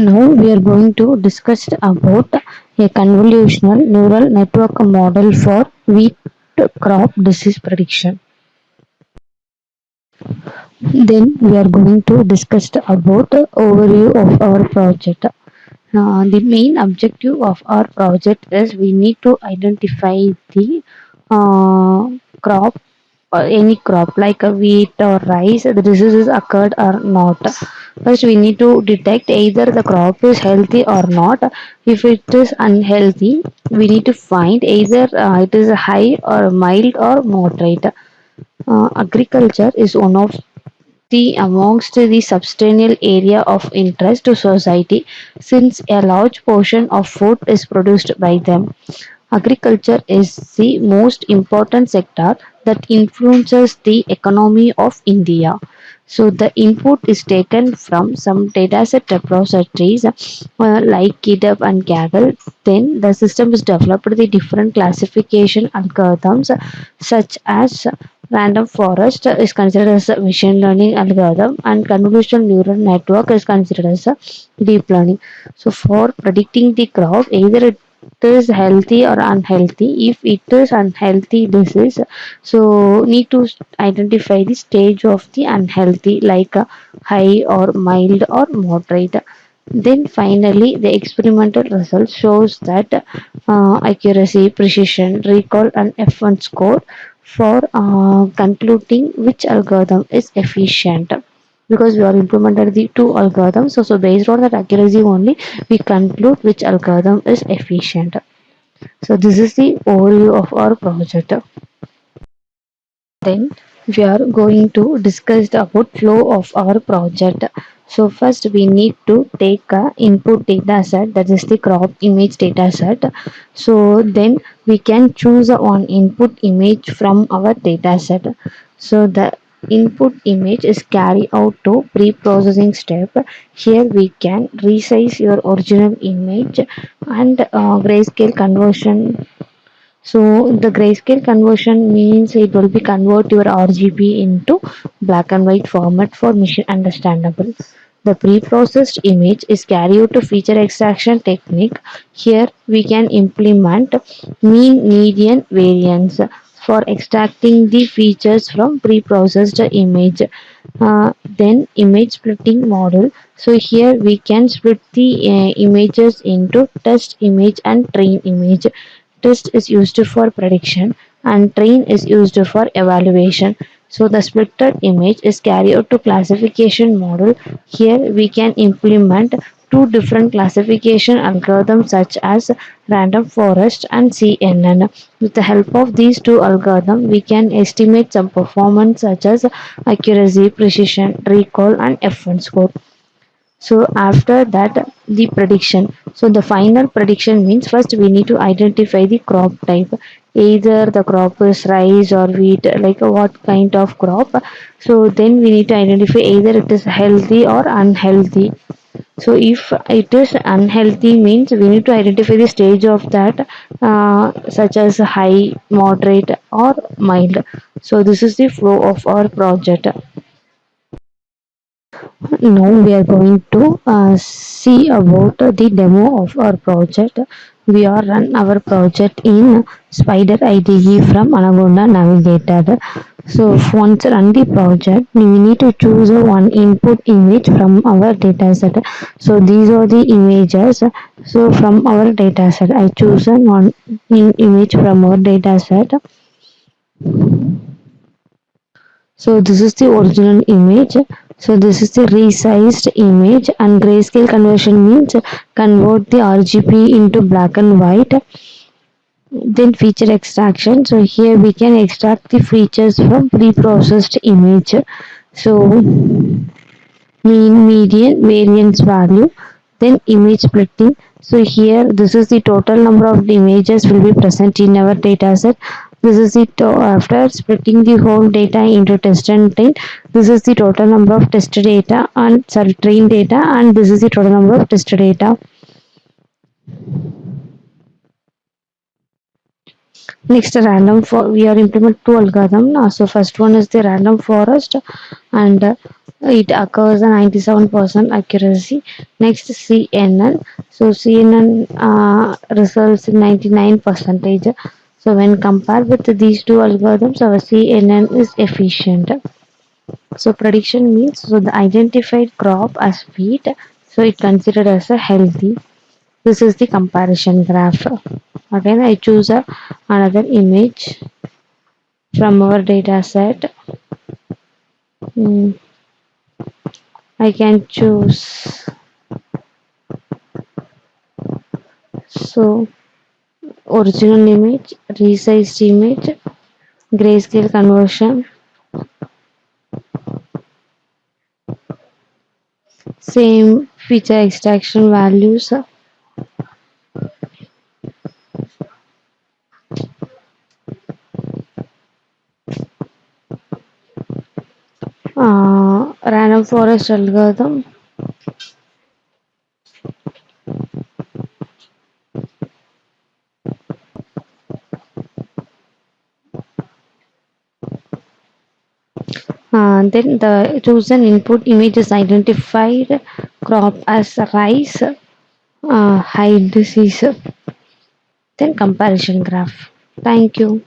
Now we are going to discuss about a convolutional neural network model for wheat crop disease prediction. Then we are going to discuss about the overview of our project. The main objective of our project is we need to identify the crop, any crop like a wheat or rice, the diseases occurred or not. First, we need to detect either the crop is healthy or not. If it is unhealthy, we need to find either it is high or mild or moderate. Agriculture is one of the amongst the substantial area of interest to society since a large portion of food is produced by them. Agriculture is the most important sector that influences the economy of India. So the input is taken from some dataset repositories like GitHub and Kaggle. Then the system is developed the different classification algorithms such as random forest is considered as a machine learning algorithm and convolutional neural network is considered as a deep learning. So for predicting the crop, either it is healthy or unhealthy. If it is unhealthy disease, so need to identify the stage of the unhealthy like high or mild or moderate. Then finally the experimental result shows that accuracy, precision, recall and F1 score for concluding which algorithm is efficient, because we are implemented the two algorithms. So based on that accuracy only, we conclude which algorithm is efficient. So this is the overview of our project. Then we are going to discuss about flow of our project. So first we need to take a input data set, that is the crop image data set. So then we can choose one input image from our data set. So the input image is carried out to pre-processing step. Here we can resize your original image and grayscale conversion. So the grayscale conversion means it will be convert your RGB into black and white format for machine understandable. The pre-processed image is carried to feature extraction technique. Here we can implement mean median variance for extracting the features from pre-processed image. Then image splitting model. So here we can split the images into test image and train image. Test is used for prediction and train is used for evaluation. So the splitted image is carried out to classification model. Here we can implement two different classification algorithms such as random forest and CNN. With the help of these two algorithms, we can estimate some performance such as accuracy, precision, recall and F1 score. So after that, the prediction. So the final prediction means first we need to identify the crop type. Either the crop is rice or wheat, like what kind of crop. So then we need to identify either it is healthy or unhealthy. So if it is unhealthy means we need to identify the stage of that, such as high, moderate or mild. So this is the flow of our project. Now we are going to see about the demo of our project. We are run our project in Spider IDE from Anaconda Navigator. So once run the project, we need to choose one input image from our dataset. So these are the images. So from our dataset, I choose one image from our dataset. So this is the original image. So this is the resized image, and grayscale conversion means convert the RGB into black and white. Then feature extraction. So here we can extract the features from pre-processed image. So mean, median, variance value, then image splitting. So here this is the total number of the images will be present in our data set. This is it after splitting the whole data into test and train. This is the total number of test data and sorry train data, and this is the total number of test data. Next, random for we are implement two algorithm. So first one is the random forest, and It occurs at 97% accuracy. Next, CNN. So CNN results in 99 percentage. So when compared with these two algorithms, our CNN is efficient. So prediction means so the identified crop as wheat, so it considered as a healthy. This is the comparison graph. Again, I choose another image from our data set. Mm, I can choose so original image, resized image, grayscale conversion, same feature extraction values, random forest algorithm. Then the chosen input image is identified crop as rice, hide disease, then comparison graph. Thank you.